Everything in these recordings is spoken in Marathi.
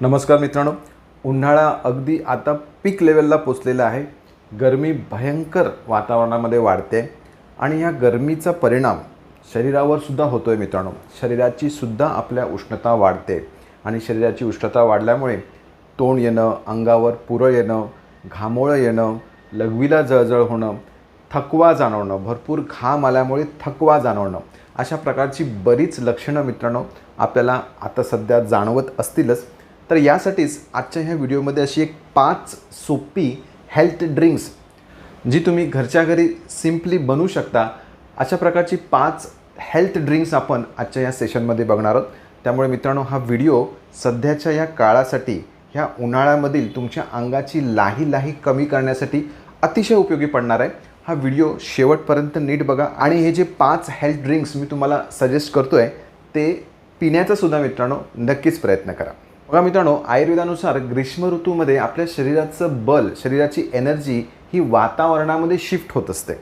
नमस्कार मित्रांनो, उन्हाळा अगदी आता पीक लेवलला पोचलेला आहे। गरमी भयंकर वातावरणामध्ये वाढते आणि या गरमीचा परिणाम शरीरावर सुद्धा होतोय मित्रांनो। शरीराची सुद्धा आपल्या उष्णता वाढते आणि शरीराची उष्णता वाढल्यामुळे तोंड येणं, अंगावर पुरळ येणं, घामोळं येणं, लघवीला जळजळ होणं, थकवा जाणवणं, भरपूर घाम आल्यामुळे थकवा जाणवणं, अशा प्रकारची बरीच लक्षणं मित्रांनो आपल्याला आता सध्या जाणवत असतीलच। तर यासाठीच आजच्या ह्या व्हिडिओमध्ये अशी एक 5 सोपी हेल्थ ड्रिंक्स जी तुम्ही घरच्या घरी सिंपली बनवू शकता, अशा प्रकारची 5 हेल्थ ड्रिंक्स आपण आजच्या या सेशनमध्ये बघणार आहोत। त्यामुळे मित्रांनो हा व्हिडिओ सध्याच्या या काळासाठी, ह्या उन्हाळ्यामधील तुमच्या अंगाची लाही कमी करण्यासाठी अतिशय उपयोगी पडणार आहे। हा व्हिडिओ शेवटपर्यंत नीट बघा आणि हे जे 5 हेल्थ ड्रिंक्स मी तुम्हाला सजेस्ट करतोय ते पिण्याचा सुद्धा मित्रांनो नक्कीच प्रयत्न करा। बघा मित्रांनो, आयुर्वेदानुसार ग्रीष्म ऋतूमध्ये आपल्या शरीराचं बल, शरीराची एनर्जी ही वातावरणामध्ये शिफ्ट होत असते।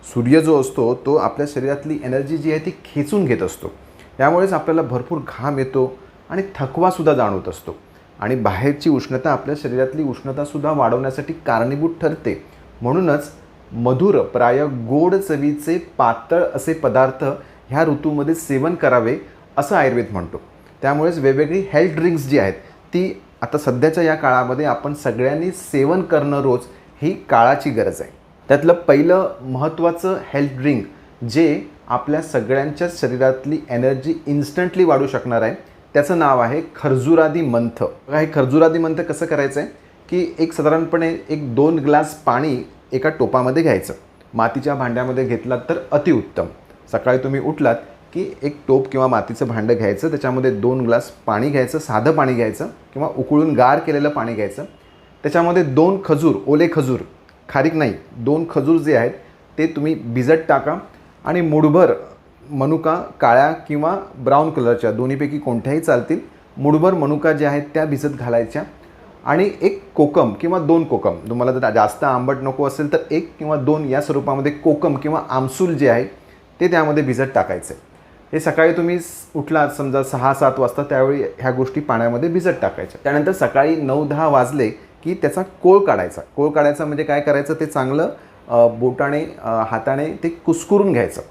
सूर्य जो असतो तो आपल्या शरीरातली एनर्जी जी आहे ती खेचून घेत असतो। त्यामुळेच आपल्याला भरपूर घाम येतो आणि थकवासुद्धा जाणवत असतो आणि बाहेरची उष्णता आपल्या शरीरातली उष्णतासुद्धा वाढवण्यासाठी कारणीभूत ठरते। म्हणूनच मधुर, प्राय गोड चवीचे पातळ असे पदार्थ ह्या ऋतूमध्ये सेवन करावे असं आयुर्वेद म्हणतो। त्यामुळेच वेगवेगळी हेल्थ ड्रिंक्स जी आहेत ती आता सध्याच्या या काळामध्ये आपण सगळ्यांनी सेवन करणं रोज ही काळाची गरज आहे। त्यातलं पहिलं महत्त्वाचं हेल्थ ड्रिंक जे आपल्या सगळ्यांच्या शरीरातली एनर्जी इन्स्टंटली वाढू शकणार आहे त्याचं नाव आहे खर्जुरादी मंथ। बघा, हे खर्जुरादी मंथ कसं करायचं आहे की साधारणपणे 2 ग्लास पाणी एका टोपामध्ये घ्यायचं। मातीच्या भांड्यामध्ये घेतलात तर अतिउत्तम। सकाळी तुम्ही उठलात की एक टोप किंवा मातीचं भांडं घ्यायचं, त्याच्यामध्ये 2 ग्लास पाणी घ्यायचं, साधं पाणी घ्यायचं किंवा उकळून गार केलेलं पाणी घ्यायचं। त्याच्यामध्ये 2 खजूर, ओले खजूर, खारीक नाही, 2 खजूर जे आहेत ते तुम्ही भिजत टाका आणि मुठभर मनुका, काळ्या किंवा ब्राऊन कलरच्या दोन्हीपैकी कोणत्याही चालतील, मुठभर मनुका ज्या आहेत त्या भिजत घालायच्या आणि 1 कोकम किंवा 2 कोकम, तुम्हाला जर जास्त आंबट नको असेल तर 1 किंवा 2 या स्वरूपामध्ये कोकम किंवा आमसूल जे आहे ते त्यामध्ये भिजत टाकायचे। हे सकाळी तुम्ही उठलात समजा 6-7 वाजता, त्यावेळी ह्या गोष्टी पाण्यामध्ये भिजत टाकायच्या। त्यानंतर सकाळी 9-10 वाजले की त्याचा कोळ काढायचा। कोळ काढायचा म्हणजे काय करायचं, ते चांगलं बोटाने, हाताने ते कुस्करून घ्यायचं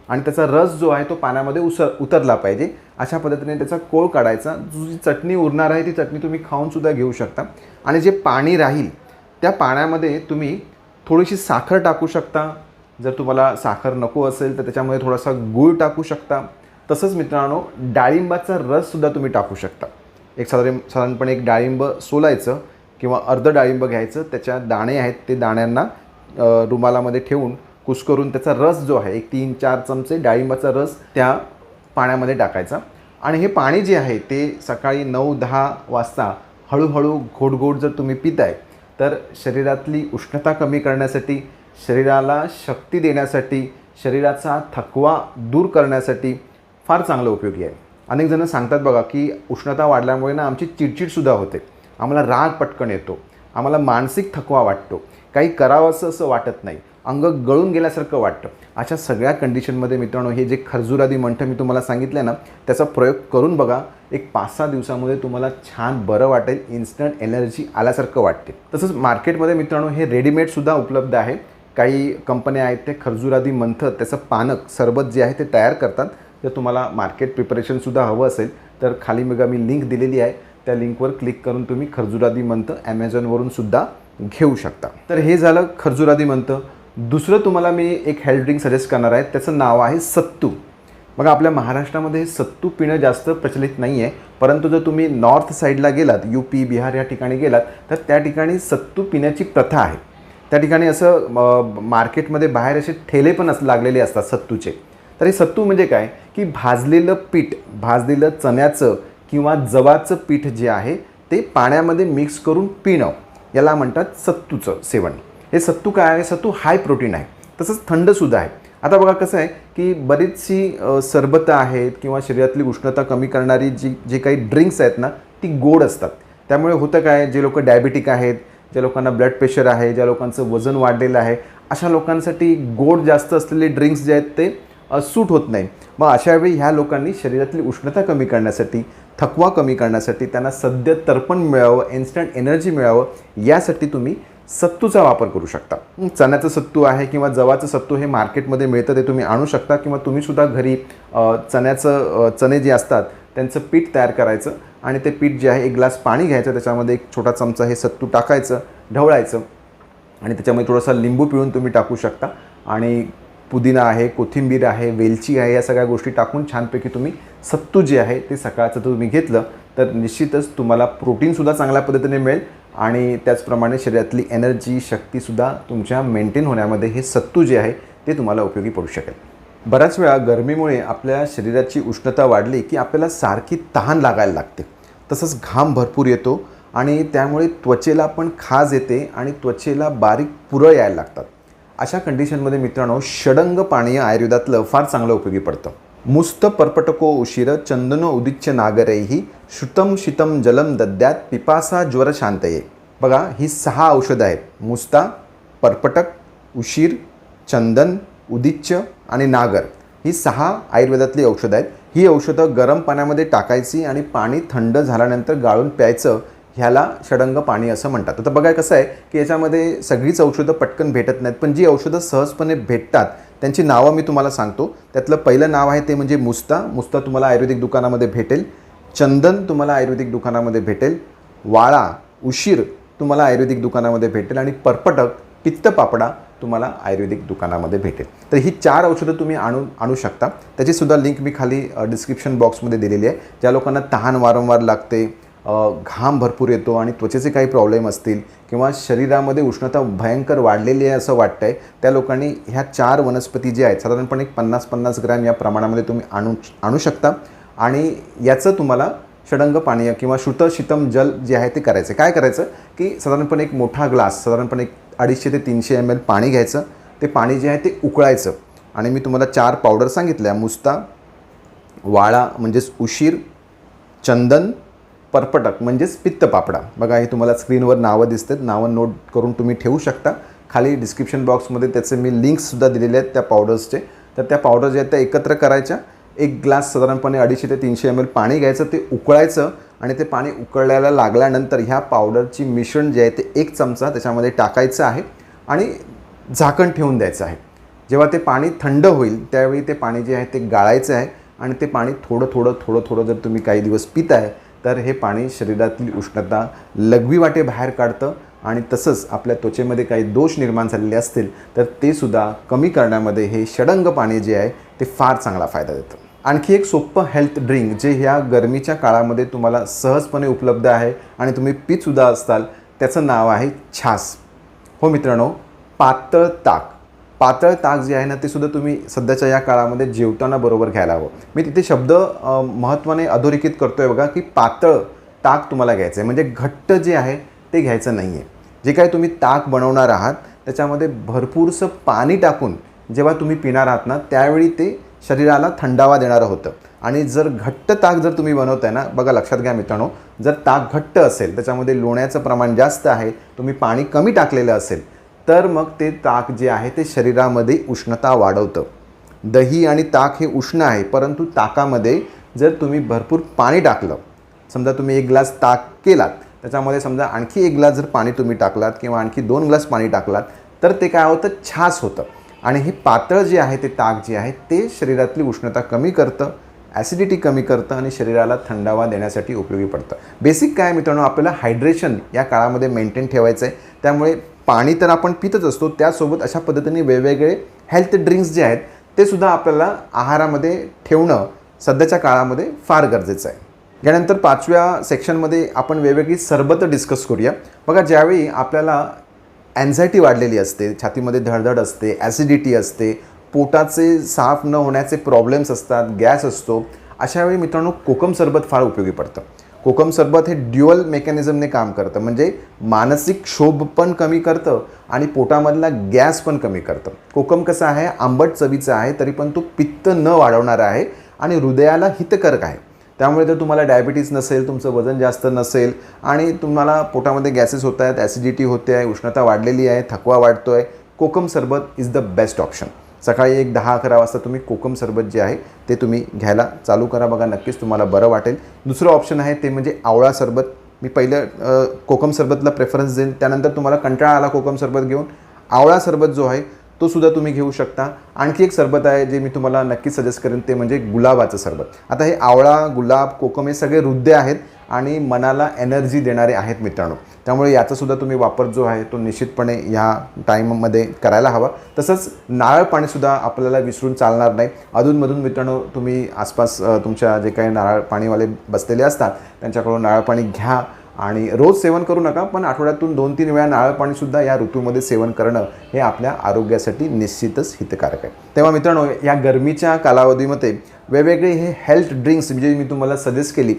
आणि त्याचा रस जो आहे तो पाण्यामध्ये उतरला पाहिजे। अशा पद्धतीने त्याचा कोळ काढायचा। जी चटणी उरणार आहे ती चटणी तुम्ही खाऊनसुद्धा घेऊ शकता आणि जे पाणी राहील त्या पाण्यामध्ये तुम्ही थोडीशी साखर टाकू शकता। जर तुम्हाला साखर नको असेल तर त्याच्यामध्ये थोडासा गूळ टाकू शकता। तसंच मित्रांनो, डाळिंबाचा रससुद्धा तुम्ही टाकू शकता। साधारणपणे 1 डाळिंब सोलायचं किंवा अर्ध डाळिंब घ्यायचं, त्याच्या दाणे आहेत ते दाण्यांना रुमालामध्ये ठेवून कुस्करून त्याचा रस जो आहे 3-4 चमचे डाळिंबाचा रस त्या पाण्यामध्ये टाकायचा आणि हे पाणी जे आहे ते सकाळी 9-10 वाजता हळूहळू घोट जर तुम्ही पिताय तर शरीरातली उष्णता कमी करण्यासाठी, शरीराला शक्ती देण्यासाठी, शरीराचा थकवा दूर करण्यासाठी फार चांगलं उपयोगी आहे। अनेक जण सांगतात बघा की उष्णता वाढल्यामुळे ना आमची चिडचिडसुद्धा होते, आम्हाला राग पटकन येतो, आम्हाला मानसिक थकवा वाटतो, काही करावंसं असं वाटत नाही, अंग गळून गेल्यासारखं वाटतं। अशा सगळ्या कंडिशनमध्ये मित्रांनो हे जे खर्जुरादी मंठ मी तुम्हाला सांगितलं ना त्याचा प्रयोग करून बघा। 5-6 दिवसामध्ये तुम्हाला छान बरं वाटेल, इन्स्टंट एनर्जी आल्यासारखं वाटते। तसंच मार्केटमध्ये मित्रांनो हे रेडीमेडसुद्धा उपलब्ध आहे। काही कंपन्या आहेत ते खर्जुरादी मंथ त्याचं पानक, सरबत जे आहे ते तयार करतात। जर तुम्हाला मार्केट प्रिपरेशनसुद्धा हवं असेल तर खाली मी लिंक दिलेली आहे, त्या लिंकवर क्लिक करून तुम्ही खर्जुरादी मंथ ॲमेझॉनवरून सुद्धा घेऊ शकता। तर हे झालं खर्जुरादी मंथ। दुसरं तुम्हाला मी एक हेल्थ ड्रिंक सजेस्ट करणार आहे, त्याचं नाव आहे सत्तू। बघा, आपल्या महाराष्ट्रामध्ये सत्तू पिणं जास्त प्रचलित नाही आहे, परंतु जर तुम्ही नॉर्थ साईडला गेलात, UP, बिहार या ठिकाणी गेलात तर त्या ठिकाणी सत्तू पिण्याची प्रथा आहे। त्या ठिकाणी असं मार्केटमध्ये बाहेर असे ठेले पण लागलेले असतात सत्तूचे। तर हे सत्तू म्हणजे काय की भाजलेलं पीठ, भाजलेलं चण्याचं किंवा जवाचं पीठ जे आहे ते पाण्यामध्ये मिक्स करून पिणं, याला म्हणतात सत्तूचं सेवन। हे सत्तू काय आहे, सत्तू हाय प्रोटीन आहे, तसंच थंडसुद्धा आहे। आता बघा कसं आहे की बरीचशी सरबतं आहेत किंवा शरीरातली उष्णता कमी करणारी जे काही ड्रिंक्स आहेत ना ती गोड असतात। त्यामुळे होतं काय, जे लोक डायबिटिक आहेत, ज्या लोकांना ब्लड प्रेशर आहे, ज्या लोकांचं वजन वाढलेलं आहे, अशा लोकांसाठी गोड जास्त असलेले ड्रिंक्स जे आहेत ते सूट होत नाही। मग अशावेळी ह्या लोकांनी शरीरातली उष्णता कमी करण्यासाठी, थकवा कमी करण्यासाठी, त्यांना सद्य तर्पण मिळावं, इन्स्टंट एनर्जी मिळावं, यासाठी तुम्ही सत्तूचा वापर करू शकता. चण्याचं सत्तू आहे किंवा जवाचं सत्तू हे मार्केटमध्ये मिळतं, ते तुम्ही आणू शकता. किंवा तुम्हीसुद्धा घरी चणे जे असतात त्यांचं पीठ तयार करायचं आणि ते पीठ जे आहे 1 ग्लास पाणी घ्यायचं, त्याच्यामध्ये 1 छोटा चमचा हे सत्तू टाकायचं, ढवळायचं आणि त्याच्यामध्ये थोडासा लिंबू पिळून तुम्ही टाकू शकता. आणि पुदिना आहे, कोथिंबीर आहे, वेलची आहे, या सगळ्या गोष्टी टाकून छानपैकी तुम्ही सत्तू जे आहे ते सकाळचं तुम्ही घेतलं तर निश्चितच तुम्हाला प्रोटीनसुद्धा चांगल्या पद्धतीने मिळेल आणि त्याचप्रमाणे शरीरातली एनर्जी, शक्तीसुद्धा तुमच्या मेंटेन होण्यामध्ये हे सत्तू जे आहे ते तुम्हाला उपयोगी पडू शकेल. बऱ्याच वेळा गरमीमुळे आपल्या शरीराची उष्णता वाढली की आपल्याला सारखी तहान लागायला लागते, तसंच घाम भरपूर येतो आणि त्यामुळे त्वचेला पण खाज येते आणि त्वचेला बारीक पुरळ यायला लागतात. अशा कंडिशनमध्ये मित्रांनो, षडंग पाणीय आयुर्वेदातलं फार चांगलं उपयोगी पडतं. मुस्त पर्पटको उशीर चंदनो उदिच्य नागरैही श्रुतम शीतम जलम दद्यात पिपासा ज्वर शांतये. बघा, ही 6 औषधं आहेत. मुस्ता, पर्पटक, उशीर, चंदन, उदिच्य आणि नागर. ही 6 आयुर्वेदातली औषधं आहेत. ही औषधं गरम पाण्यामध्ये टाकायची आणि पाणी थंड झाल्यानंतर गाळून प्यायचं. ह्याला षडंग पाणी असं म्हणतात. आता बघा कसं आहे की याच्यामध्ये सगळीच औषधं पटकन भेटत नाहीत, पण जी औषधं सहजपणे भेटतात त्यांची नावं मी तुम्हाला सांगतो. त्यातलं पहिलं नाव आहे ते म्हणजे मुस्ता. मुस्ता तुम्हाला आयुर्वेदिक दुकानामध्ये भेटेल. चंदन तुम्हाला आयुर्वेदिक दुकानामध्ये भेटेल. वाळा, उशीर तुम्हाला आयुर्वेदिक दुकानामध्ये भेटेल आणि पर्पटक, पित्तपापडा तुम्हाला आयुर्वेदिक दुकानामध्ये भेटेल. तर ही 4 औषधं तुम्ही आणू शकता. त्याचीसुद्धा लिंक मी खाली डिस्क्रिप्शन बॉक्समध्ये दिलेली आहे. ज्या लोकांना तहान वारंवार लागते, घाम भरपूर येतो आणि त्वचेचे काही प्रॉब्लेम असतील किंवा शरीरामध्ये उष्णता भयंकर वाढलेली आहे असं वाटतं आहे, त्या लोकांनी ह्या 4 वनस्पती जे आहेत साधारणपणे 50-50 ग्रॅम या प्रमाणामध्ये तुम्ही आणू शकता आणि याचं तुम्हाला षडंग पाणीय किंवा श्रुत शीतम जल जे आहे ते करायचं. काय करायचं की साधारणपणे 1 मोठा ग्लास, साधारणपणे 250 ते 300 ml पाणी घ्यायचं. ते पाणी जे आहे ते उकळायचं आणि मी तुम्हाला 4 पावडर सांगितल्या: मुस्ता, वाळा म्हणजेच उशीर, चंदन, पर्पटक म्हणजेच पित्तपापडा. बघा, हे तुम्हाला स्क्रीनवर नावं दिसतात. नावं नोट करून तुम्ही ठेवू शकता. खाली डिस्क्रिप्शन बॉक्समध्ये त्याचे मी लिंक्ससुद्धा दिलेले आहेत त्या पावडर्सचे. तर त्या पावडर जे आहेत त्या एकत्र करायच्या. 1 ग्लास साधारणपणे 250 ते 300 ml पाणी घ्यायचं, ते उकळायचं आणि ते पाणी उकळायला लागल्यानंतर ह्या पावडरची मिश्रण जे आहे ते 1 चमचा त्याच्यामध्ये टाकायचं आहे आणि झाकण ठेवून द्यायचं आहे. जेव्हा ते पाणी थंड होईल त्यावेळी ते पाणी जे आहे ते गाळायचं आहे आणि ते पाणी थोडं जर तुम्ही काही दिवस पिताय तर हे पाणी शरीरातील उष्णता लघवी वाटे बाहेर काढतं आणि तसंच आपल्या त्वचेमध्ये काही दोष निर्माण झालेले असतील तर ते सुद्धा कमी करण्यामध्ये हे षडंग पाणी जे आहे ते फार चांगला फायदा देतं. आणखी एक सोपं हेल्थ ड्रिंक जे ह्या गरमीच्या काळामध्ये तुम्हाला सहजपणे उपलब्ध आहे आणि तुम्ही पितसुद्धा असताल, त्याचं नाव आहे छास. हो मित्रांनो, पातळ ताक. पातळ ताक जे आहे ना ते सुद्धा तुम्ही सध्याच्या या काळामध्ये जेवताना बरोबर घ्यायला हवं. मी तिथे शब्द महत्त्वाने अधोरेखित करतोय बघा की पातळ ताक तुम्हाला घ्यायचं आहे, म्हणजे घट्ट जे आहे ते घ्यायचं नाही आहे. जे काही तुम्ही ताक बनवणार आहात त्याच्यामध्ये भरपूरसं पाणी टाकून जेव्हा तुम्ही पिणार आहात ना त्यावेळी ते शरीराला थंडावा देणारं होतं. आणि जर घट्ट ताक जर तुम्ही बनवताय ना, बघा लक्षात घ्या मित्रांनो, जर ताक घट्ट असेल, त्याच्यामध्ये लोण्याचं प्रमाण जास्त आहे, तुम्ही पाणी कमी टाकलेलं असेल तर मग ते ताक जे आहे ते शरीरामध्ये उष्णता वाढवतं. दही आणि ताक हे उष्ण आहे, परंतु ताकामध्ये जर तुम्ही भरपूर पाणी टाकलं, समजा तुम्ही 1 ग्लास ताक केलात, त्याच्यामध्ये समजा आणखी 1 ग्लास जर पाणी तुम्ही टाकलात किंवा आणखी 2 ग्लास पाणी टाकलात तर ते काय होतं, छास होतं. आणि हे पातळ जे आहे ते ताक जे आहे ते शरीरातली उष्णता कमी करतं, ॲसिडिटी कमी करतं आणि शरीराला थंडावा देण्यासाठी उपयोगी पडतं. बेसिक काय मित्रांनो, आपल्याला हायड्रेशन या काळामध्ये मेंटेन ठेवायचं आहे. त्यामुळे पाणी तर आपण पितच असतो, त्यासोबत अशा पद्धतीने वेगवेगळे हेल्थ ड्रिंक्स जे आहेत ते सुद्धा आपल्याला आहारामध्ये ठेवणं सध्याच्या काळामध्ये फार गरजेचं आहे. यानंतर 5व्या सेक्शनमध्ये आपण वेगवेगळी सरबतं डिस्कस करूया. बघा, ज्यावेळी आपल्याला अँझायटी वाढलेली असते, छातीमध्ये धडधड असते, ॲसिडिटी असते, पोटाचे साफ न होण्याचे प्रॉब्लेम्स असतात, गॅस असतो, अशावेळी मित्रांनो कोकम सरबत फार उपयोगी पडतं. कोकम सरबत हे ड्युअल मेकॅनिझमने काम करतं, म्हणजे मानसिक क्षोभ पण कमी करतं आणि पोटामधला गॅस पण कमी करतं. कोकम कसं आहे, आंबट चवीचं आहे तरी पण तो पित्त न वाढवणारा आहे आणि हृदयाला हितकारक आहे. त्यामुळे जर तुम्हाला डायबिटीज नसेल, तुमचं वजन जास्त नसेल आणि तुम्हाला पोटामध्ये गॅसेस होत आहेत, ॲसिडिटी होते आहे, उष्णता वाढलेली आहे, थकवा वाढतो आहे, कोकम सरबत इज द बेस्ट ऑप्शन. सकाळी एक 10-11 वाजता तुम्ही कोकम सरबत जे आहे ते तुम्ही घ्यायला चालू करा. बघा नक्कीच तुम्हाला बरं वाटेल. दुसरं ऑप्शन आहे ते म्हणजे आवळा सरबत. मी पहिलं कोकम सरबतला प्रेफरन्स देईन, त्यानंतर तुम्हाला कंटाळा आला कोकम सरबत घेऊन, आवळा सरबत जो आहे तो सुद्धा तुम्ही घेऊ शकता. आणखी एक सरबत आहे जे मी तुम्हाला नक्कीच सजेस्ट करेन, ते म्हणजे गुलाबाचं सरबत. आता हे आवळा, गुलाब, कोकम हे सगळे हृदय आहेत आणि मनाला एनर्जी देणारे आहेत मित्रांनो. त्यामुळे याचासुद्धा तुम्ही वापर जो आहे तो निश्चितपणे ह्या टाईममध्ये करायला हवा. तसंच नारळ पाणीसुद्धा आपल्याला विसरून चालणार नाही. अधूनमधून मित्रांनो तुम्ही आसपास तुमच्या जे काही नारळ पाणीवाले बसलेले असतात त्यांच्याकडून नारळ पाणी घ्या आणि रोज सेवन करू नका, पण आठवड्यातून 2-3 वेळा नारळ पाणीसुद्धा या ऋतूमध्ये सेवन करणं हे आपल्या आरोग्यासाठी निश्चितच हितकारक आहे. तेव्हा मित्रांनो या गरमीच्या कालावधीमध्ये वेगवेगळे हे हेल्थ ड्रिंक्स जे मी तुम्हाला सजेस्ट केली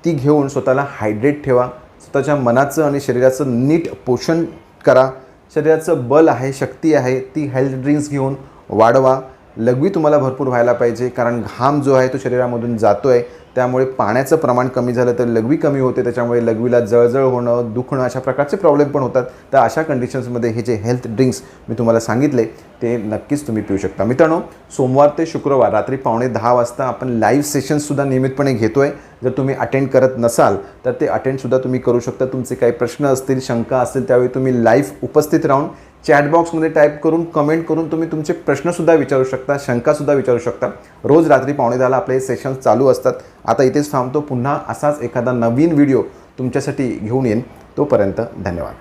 ती घेऊन स्वतःला हायड्रेट ठेवा. स्वतःच्या मनाचं आणि शरीराचं नीट पोषण करा. शरीराचं बल आहे, शक्ती आहे, ती हेल्थ ड्रिंक्स घेऊन वाढवा. लघवी तुम्हाला भरपूर व्हायला पाहिजे, कारण घाम जो आहे तो शरीरामधून जातो आहे. त्यामुळे पाण्याचं प्रमाण कमी झालं तर लघवी कमी होते. त्याच्यामुळे लघवीला जळजळ होणं, दुखणं अशा प्रकारचे प्रॉब्लेम पण होतात. तर अशा कंडिशन्समध्ये हे जे हेल्थ ड्रिंक्स मी तुम्हाला सांगितले ते नक्कीच तुम्ही पिऊ शकता. मित्रांनो सोमवार ते शुक्रवार रात्री 9:15 वाजता आपण लाईव्ह सेशन्ससुद्धा नियमितपणे घेतो आहे. जर तुम्ही अटेंड करत नसाल तर ते अटेंडसुद्धा तुम्ही करू शकता. तुमचे काही प्रश्न असतील, शंका असतील, त्यावेळी तुम्ही लाईव्ह उपस्थित राहून चॅटबॉक्समध्ये टाईप करून कमेंट करून तुम्ही तुमचे प्रश्नसुद्धा विचारू शकता, शंकासुद्धा विचारू शकता. रोज रात्री 9:15 आपले सेशन्स चालू असतात. आता इथेच थांबतो. पुन्हा असाच एखादा नवीन व्हिडिओ तुमच्यासाठी घेऊन येईन. तोपर्यंत धन्यवाद.